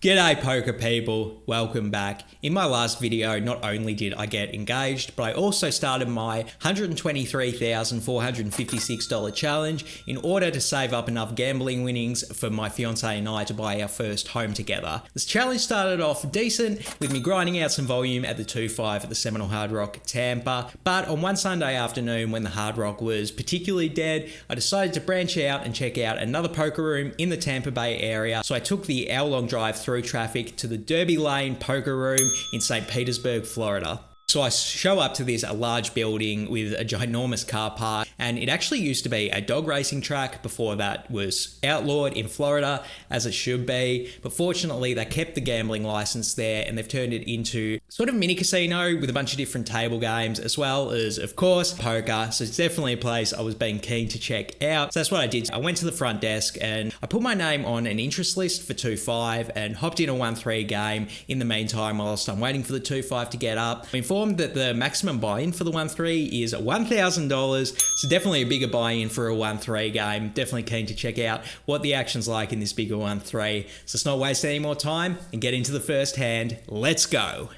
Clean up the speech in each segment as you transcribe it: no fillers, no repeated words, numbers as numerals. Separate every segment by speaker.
Speaker 1: G'day poker people, welcome back. In my last video, not only did I get engaged, but I also started my $123,456 challenge in order to save up enough gambling winnings for my fiance and I to buy our first home together. This challenge started off decent with me grinding out some volume at the 2-5 at the Seminole Hard Rock, Tampa, but on one Sunday afternoon when the Hard Rock was particularly dead, I decided to branch out and check out another poker room in the Tampa Bay area. So I took the hour-long drive through traffic to the Derby Lane Poker Room in St Petersburg, Florida. So I show up to this large building with a ginormous car park, and it actually used to be a dog racing track before that was outlawed in Florida, as it should be. But fortunately, they kept the gambling license there and they've turned it into sort of mini casino with a bunch of different table games, as well as, of course, poker. So it's definitely a place I was being keen to check out. So that's what I did. I went to the front desk and I put my name on an interest list for 2-5 and hopped in a 1-3 game in the meantime whilst I'm waiting for the 2-5 to get up. I'm informed that the maximum buy-in for the 1-3 is $1,000, so definitely a bigger buy-in for a 1-3 game. Definitely keen to check out what the action's like in this bigger 1-3. So let's not waste any more time and get into the first hand. Let's go.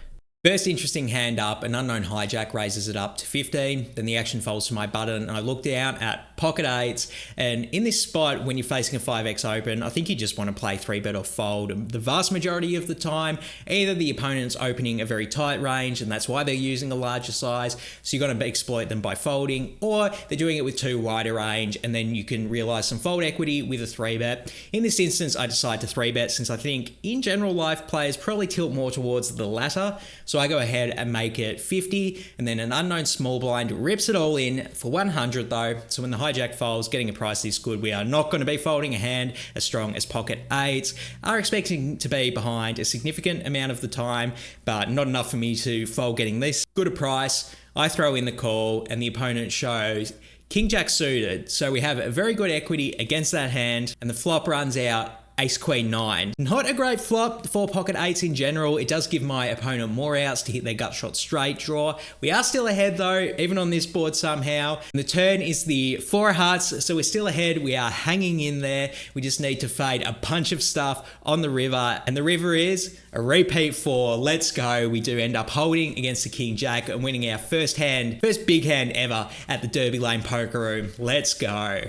Speaker 1: First interesting hand up, an unknown hijack raises it up to 15, then the action folds to my button and I look down at pocket eights, and in this spot when you're facing a 5x open, I think you just want to play 3-bet or fold. The vast majority of the time, either the opponent's opening a very tight range and that's why they're using a larger size, so you're going to exploit them by folding, or they're doing it with too wide a range and then you can realize some fold equity with a 3-bet. In this instance, I decide to 3-bet since I think in general life players probably tilt more towards the latter. So I go ahead and make it 50, and then an unknown small blind rips it all in for 100 though. So when the hijack folds, getting a price this good, we are not going to be folding a hand as strong as pocket eights. Are expecting to be behind a significant amount of the time, but not enough for me to fold getting this good a price. I throw in the call and the opponent shows King Jack suited. So we have a very good equity against that hand, and the flop runs out Ace Queen 9. Not a great flop for pocket eights in general. It does give my opponent more outs to hit their gut shot straight draw. We are still ahead though, even on this board somehow. And the turn is the 4 of hearts, so we're still ahead. We are hanging in there. We just need to fade a bunch of stuff on the river, and the river is a repeat 4. Let's go. We do end up holding against the King Jack and winning our first big hand ever at the Derby Lane Poker Room. Let's go.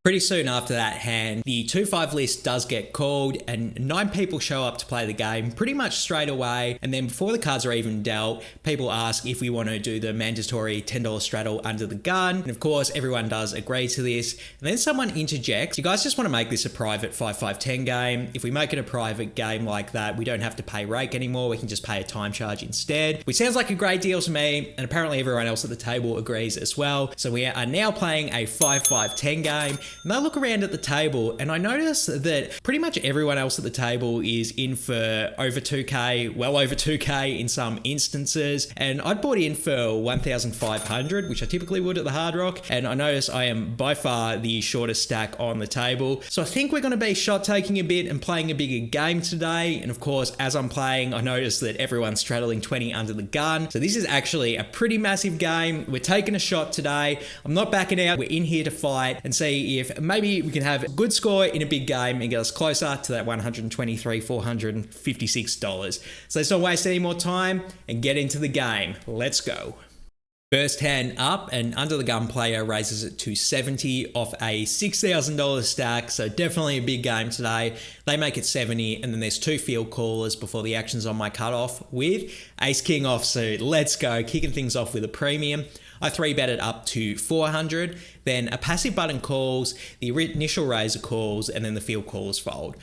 Speaker 1: Pretty soon after that hand, the 2-5 list does get called and 9 people show up to play the game pretty much straight away. And then before the cards are even dealt, people ask if we want to do the mandatory $10 straddle under the gun. And of course, everyone does agree to this. And then someone interjects, you guys just want to make this a private 5-5-10 game. If we make it a private game like that, we don't have to pay rake anymore. We can just pay a time charge instead, which sounds like a great deal to me. And apparently everyone else at the table agrees as well. So we are now playing a 5-5-10 game. And I look around at the table and I notice that pretty much everyone else at the table is in for over 2K, well over 2K in some instances. And I'd bought in for 1,500, which I typically would at the Hard Rock. And I notice I am by far the shortest stack on the table. So I think we're going to be shot taking a bit and playing a bigger game today. And of course, as I'm playing, I notice that everyone's straddling 20 under the gun. So this is actually a pretty massive game. We're taking a shot today. I'm not backing out. We're in here to fight and see if maybe we can have a good score in a big game and get us closer to that $123,456. So let's not waste any more time and get into the game. Let's go. First hand up, and under the gun player raises it to 70 off a $6,000 stack, so definitely a big game today. They make it 70, and then there's 2 field callers before the action's on my cutoff with Ace King offsuit. Let's go, kicking things off with a premium. I 3-bet it up to 400, then a passive button calls, the initial raiser calls, and then the field callers fold.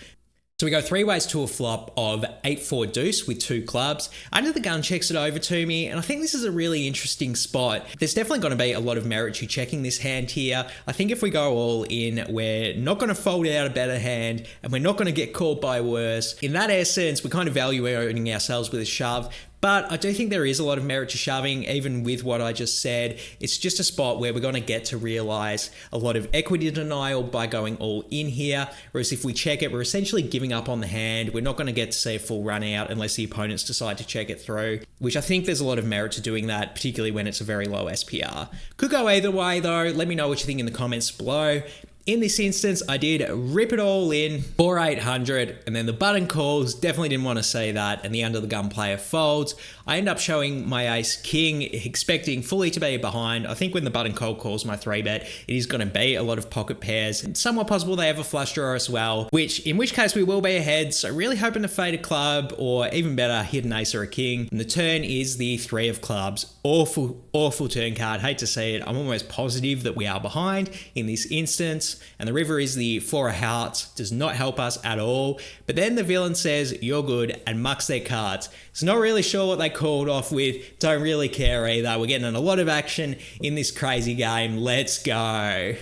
Speaker 1: So we go 3 ways to a flop of 8-4 deuce with 2 clubs. Under the gun checks it over to me, and I think this is a really interesting spot. There's definitely going to be a lot of merit to checking this hand here. I think if we go all in, we're not going to fold out a better hand, and we're not going to get called by worse. In that essence, we're kind of valuing ourselves with a shove. But I do think there is a lot of merit to shoving, even with what I just said. It's just a spot where we're going to get to realize a lot of equity denial by going all in here. Whereas if we check it, we're essentially giving up on the hand. We're not going to get to see a full run out unless the opponents decide to check it through, which I think there's a lot of merit to doing that, particularly when it's a very low SPR. Could go either way though. Let me know what you think in the comments below. In this instance, I did rip it all in for 800, and then the button calls, definitely didn't want to see that, and the under the gun player folds. I end up showing my ace king, expecting fully to be behind. I think when the button call calls my 3-bet, it is going to be a lot of pocket pairs. It's somewhat possible they have a flush draw as well, in which case we will be ahead, so really hoping to fade a club, or even better, hit an ace or a king. And the turn is the 3 of clubs. Awful turn card, hate to see it. I'm almost positive that we are behind in this instance, and the river is the 4 of hearts, does not help us at all. But then the villain says, you're good, and mucks their cards. So not really sure what they called off with, don't really care either. We're getting a lot of action in this crazy game, let's go.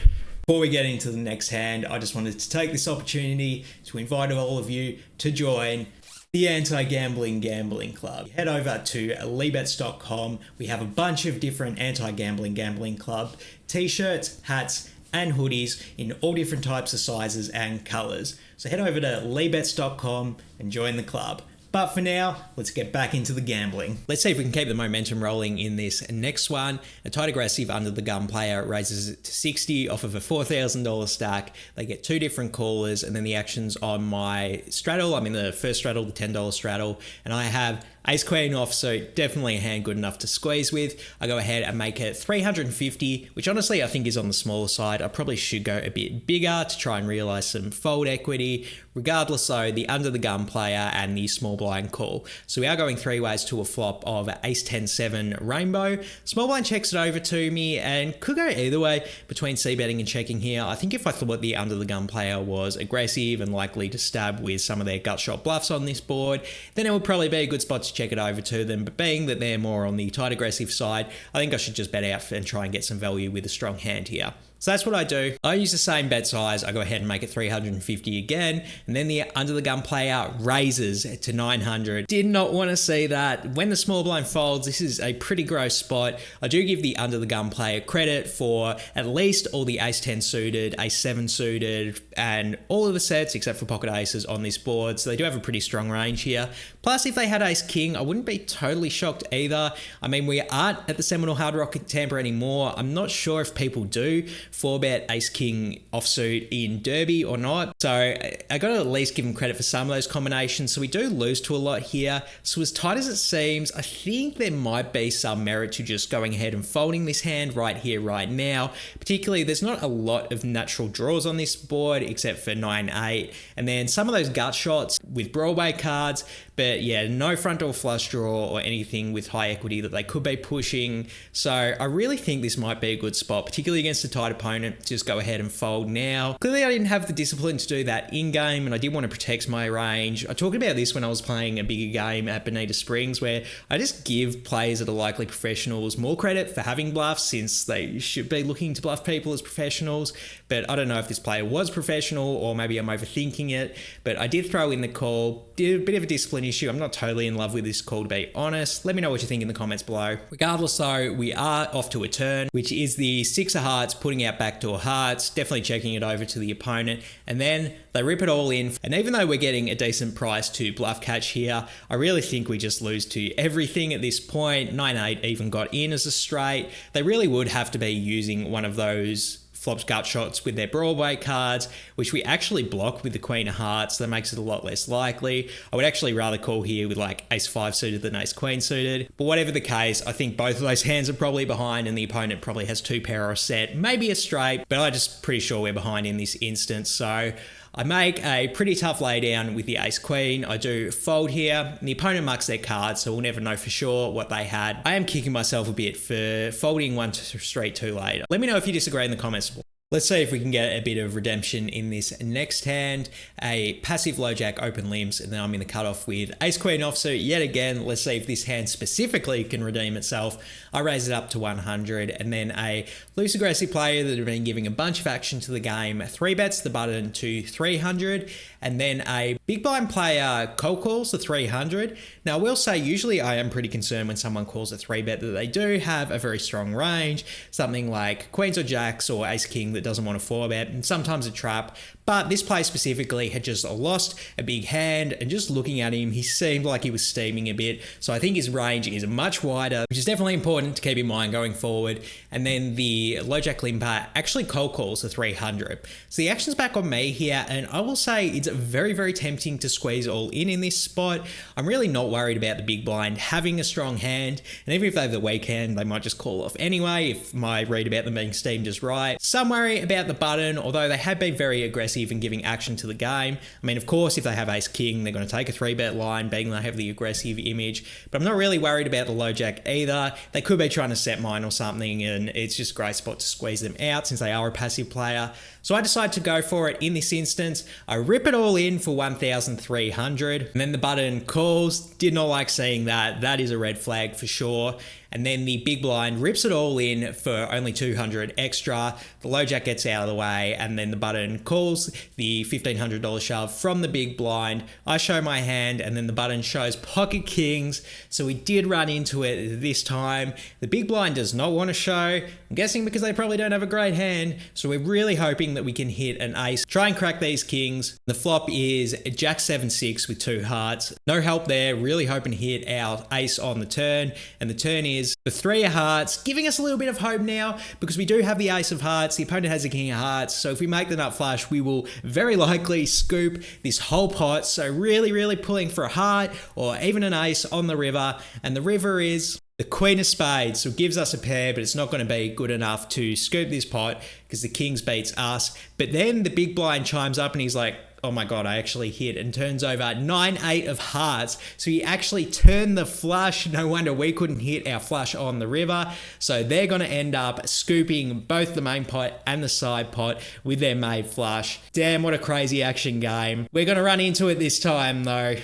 Speaker 1: Before we get into the next hand, I just wanted to take this opportunity to invite all of you to join the Anti-Gambling Club. Head over to leebets.com. We have a bunch of different Anti-Gambling Club t-shirts, hats, and hoodies in all different types of sizes and colors. So head over to leebets.com and join the club. But for now, let's get back into the gambling. Let's see if we can keep the momentum rolling in this next one. A tight aggressive under the gun player raises it to 60 off of a $4,000 stack. They get 2 different callers, and then the actions on my straddle. I'm in the first straddle, the $10 straddle, and I have ace queen off, so definitely a hand good enough to squeeze with. I go ahead and make it 350, which honestly I think is on the smaller side. I probably should go a bit bigger to try and realize some fold equity. Regardless though, the under the gun player and the small blind call. So we are going 3 ways to a flop of ace 10-7 rainbow. Small blind checks it over to me and could go either way between c-betting and checking here. I think if I thought the under the gun player was aggressive and likely to stab with some of their gut shot bluffs on this board, then it would probably be a good spot to check it over to them. But being that they're more on the tight aggressive side, I think I should just bet out and try and get some value with a strong hand here. So that's what I do. I use the same bet size. I go ahead and make it 350 again. And then the under the gun player raises to 900. Did not want to see that. When the small blind folds, this is a pretty gross spot. I do give the under the gun player credit for at least all the ace 10 suited, ace 7 suited, and all of the sets except for pocket aces on this board. So they do have a pretty strong range here. Plus, if they had ace king, I wouldn't be totally shocked either. I mean, we aren't at the Seminole Hard Rock at Tampa anymore. I'm not sure if people do 4-bet ace king offsuit in Derby or not. So I got to at least give them credit for some of those combinations. So we do lose to a lot here. So as tight as it seems, I think there might be some merit to just going ahead and folding this hand right here, right now. Particularly, there's not a lot of natural draws on this board except for 9-8. And then some of those gut shots with Broadway cards. But yeah, no front door flush draw or anything with high equity that they could be pushing. So I really think this might be a good spot, particularly against a tight opponent. Just go ahead and fold now. Clearly, I didn't have the discipline to do that in-game, and I did want to protect my range. I talked about this when I was playing a bigger game at Bonita Springs, where I just give players that are likely professionals more credit for having bluffs, since they should be looking to bluff people as professionals. But I don't know if this player was professional, or maybe I'm overthinking it. But I did throw in the call. Did a bit of a discipline issue. I'm not totally in love with this call, to be honest. Let me know what you think in the comments below. Regardless though, we are off to a turn, which is the 6 of hearts putting out backdoor hearts, definitely checking it over to the opponent, and then they rip it all in. And even though we're getting a decent price to bluff catch here, I really think we just lose to everything at this point. 9-8 even got in as a straight. They really would have to be using one of those flops gut shots with their Broadway cards, which we actually block with the Queen of Hearts. That makes it a lot less likely. I would actually rather call here with like ace 5 suited than ace queen suited. But whatever the case, I think both of those hands are probably behind, and the opponent probably has 2 pair or a set, maybe a straight, but I'm just pretty sure we're behind in this instance. So I make a pretty tough laydown with the ace queen. I do fold here, and the opponent marks their cards, so we'll never know for sure what they had. I am kicking myself a bit for folding one straight too late. Let me know if you disagree in the comments. Let's see if we can get a bit of redemption in this next hand. A passive low jack open limbs, and then I'm in the cutoff with ace queen offsuit yet again. Let's see if this hand specifically can redeem itself. I raise it up to 100, and then a loose aggressive player that have been giving a bunch of action to the game 3-bets the button to 300, and then a big blind player cold calls the 300. Now I will say usually I am pretty concerned when someone calls a 3-bet that they do have a very strong range, something like queens or jacks or ace king that doesn't want to 4-bet, and sometimes a trap. But this player specifically had just lost a big hand, and just looking at him, he seemed like he was steaming a bit. So I think his range is much wider, which is definitely important to keep in mind going forward. And then the low jack limper actually cold calls the 300. So the action's back on me here, and I will say it's very, very tempting to squeeze all in this spot. I'm really not worried about the big blind having a strong hand, and even if they have the weak hand, they might just call off anyway if my read about them being steamed is right. Some worry about the button, although they have been very aggressive in giving action to the game. I mean, of course, if they have ace king, they're going to take a 3-bet line, being they have the aggressive image, but I'm not really worried about the low jack either. They could be trying to set mine or something, and it's just a great spot to squeeze them out since they are a passive player. So I decide to go for it in this instance. I rip it all in for 1,300, and then the button calls. Did not like seeing that. That is a red flag for sure. And then the big blind rips it all in for only 200 extra. The low jack gets out of the way, and then the button calls the $1,500 shove from the big blind. I show my hand, and then the button shows pocket kings. So we did run into it this time. The big blind does not want to show. I'm guessing because they probably don't have a great hand. So we're really hoping that we can hit an ace, try and crack these kings. The flop is jack 7-6 with 2 hearts. No help there. Really hoping to hit our ace on the turn, and the turn is the 3 of hearts, giving us a little bit of hope now because we do have the ace of hearts. The opponent has the king of hearts. So if we make the nut flush, we will very likely scoop this whole pot. So really, really pulling for a heart or even an ace on the river. And the river is the queen of spades. So it gives us a pair, but it's not going to be good enough to scoop this pot because the kings beats us. But then the big blind chimes up and he's like, oh my God, I actually hit, and turns over 9-8 of hearts. So he actually turned the flush. No wonder we couldn't hit our flush on the river. So they're going to end up scooping both the main pot and the side pot with their made flush. Damn, what a crazy action game. We're going to run into it this time though.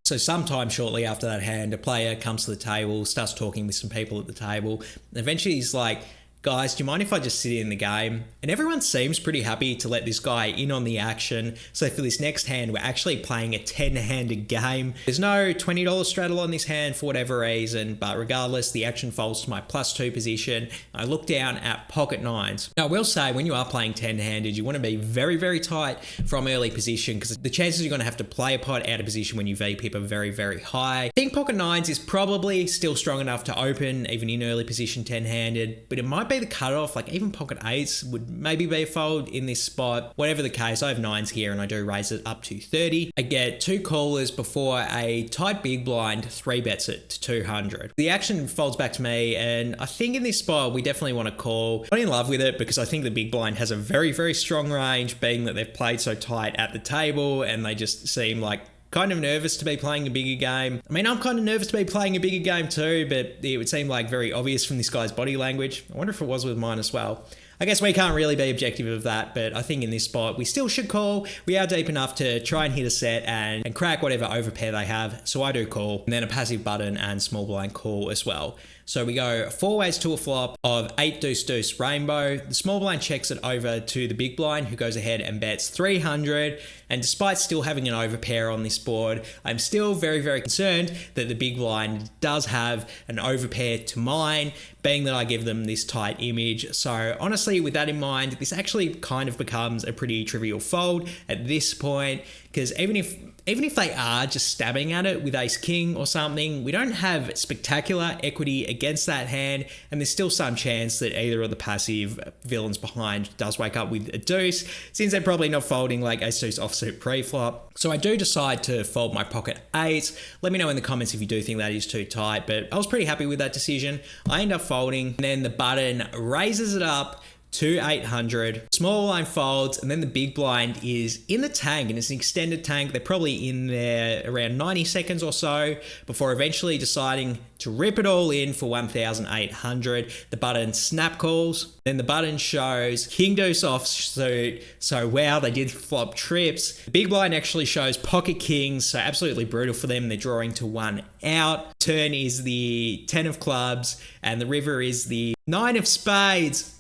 Speaker 1: So sometime shortly after that hand, a player comes to the table, starts talking with some people at the table. And eventually he's like, guys, do you mind if I just sit in the game? And everyone seems pretty happy to let this guy in on the action. So for this next hand, we're actually playing a 10-handed game. There's no $20 straddle on this hand for whatever reason, but regardless, the action folds to my +2 position. I look down at pocket nines. Now, I will say, when you are playing 10-handed, you want to be very, very tight from early position because the chances you're going to have to play a pot out of position when you VPip are very, very high. I think pocket nines is probably still strong enough to open, even in early position 10-handed, but it might be the cutoff. Like even pocket eights would maybe be a fold in this spot. Whatever the case, I have nines here and I do raise it up to 30. I get 2 callers before a tight big blind 3-bets it to 200. The action folds back to me, and I think in this spot we definitely want to call. I'm not in love with it because I think the big blind has a very, very strong range, being that they've played so tight at the table and they just seem like kind of nervous to be playing a bigger game. I mean, I'm kind of nervous to be playing a bigger game too, but it would seem like very obvious from this guy's body language. I wonder if it was with mine as well. I guess we can't really be objective of that, but I think in this spot we still should call. We are deep enough to try and hit a set and crack whatever overpair they have, so I do call. And then a passive button and small blind call as well. So we go 4 ways to a flop of 8 deuce deuce rainbow. The small blind checks it over to the big blind, who goes ahead and bets 300. And despite still having an overpair on this board, I'm still very, very concerned that the big blind does have an overpair to mine, being that I give them this tight image. So honestly, with that in mind, this actually kind of becomes a pretty trivial fold at this point, because even if they are just stabbing at it with ace king or something, we don't have spectacular equity against that hand, and there's still some chance that either of the passive villains behind does wake up with a deuce, since they're probably not folding like ace deuce offsuit pre-flop. So I do decide to fold my pocket 8. Let me know in the comments if you do think that is too tight, but I was pretty happy with that decision. I end up folding, and then the button raises it up to 800. Small blind folds, and then the big blind is in the tank, and it's an extended tank. They're probably in there around 90 seconds or so before eventually deciding to rip it all in for 1,800. The button snap calls. Then the button shows king deuce offsuit. So wow, they did flop trips. The big blind actually shows pocket kings, so absolutely brutal for them. They're drawing to 1 out. Turn is the 10 of clubs, and the river is the 9 of spades.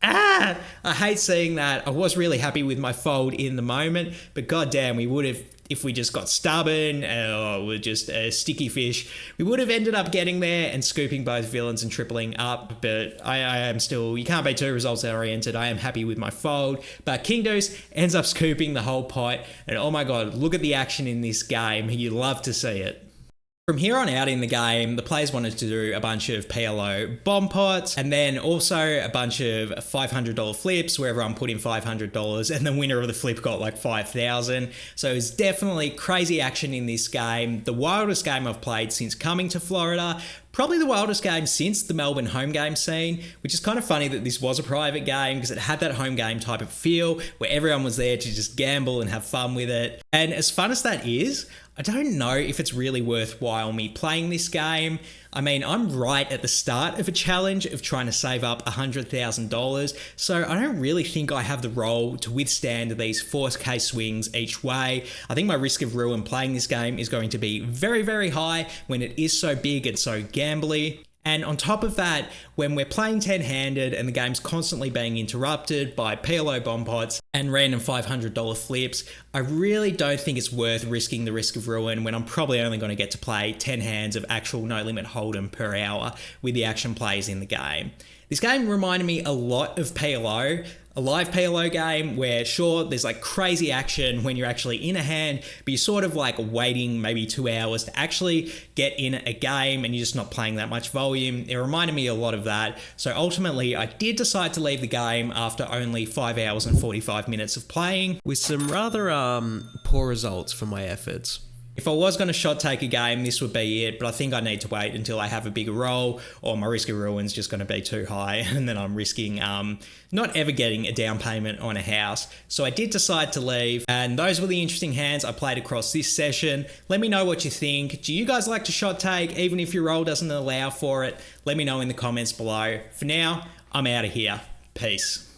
Speaker 1: I hate seeing that. I was really happy with my fold in the moment, but goddamn, we would have, if we just got stubborn or were just a sticky fish, we would have ended up getting there and scooping both villains and tripling up. But I am still, you can't be too results oriented. I am happy with my fold. But King Deuce ends up scooping the whole pot. And oh my God, look at the action in this game. You love to see it. From here on out in the game, the players wanted to do a bunch of PLO bomb pots and then also a bunch of $500 flips where everyone put in $500 and the winner of the flip got like $5,000. So it's definitely crazy action in this game. The wildest game I've played since coming to Florida. Probably the wildest game since the Melbourne home game scene, which is kind of funny that this was a private game because it had that home game type of feel where everyone was there to just gamble and have fun with it. And as fun as that is, I don't know if it's really worthwhile me playing this game. I mean, I'm right at the start of a challenge of trying to save up $100,000, so I don't really think I have the role to withstand these 4K swings each way. I think my risk of ruin playing this game is going to be very, very high when it is so big and so gambly. And on top of that, when we're playing 10-handed and the game's constantly being interrupted by PLO bomb pots and random $500 flips, I really don't think it's worth risking the risk of ruin when I'm probably only going to get to play 10 hands of actual no limit hold'em per hour with the action plays in the game. This game reminded me a lot of PLO, a live PLO game where sure, there's like crazy action when you're actually in a hand, but you're sort of like waiting maybe 2 hours to actually get in a game and you're just not playing that much volume. It reminded me a lot of that. So ultimately I did decide to leave the game after only 5 hours and 45 minutes of playing with some rather poor results for my efforts. If I was going to shot take a game, this would be it, but I think I need to wait until I have a bigger roll or my risk of ruin's just going to be too high and then I'm risking not ever getting a down payment on a house. So I did decide to leave, and those were the interesting hands I played across this session. Let me know what you think. Do you guys like to shot take even if your roll doesn't allow for it? Let me know in the comments below. For now, I'm out of here. Peace.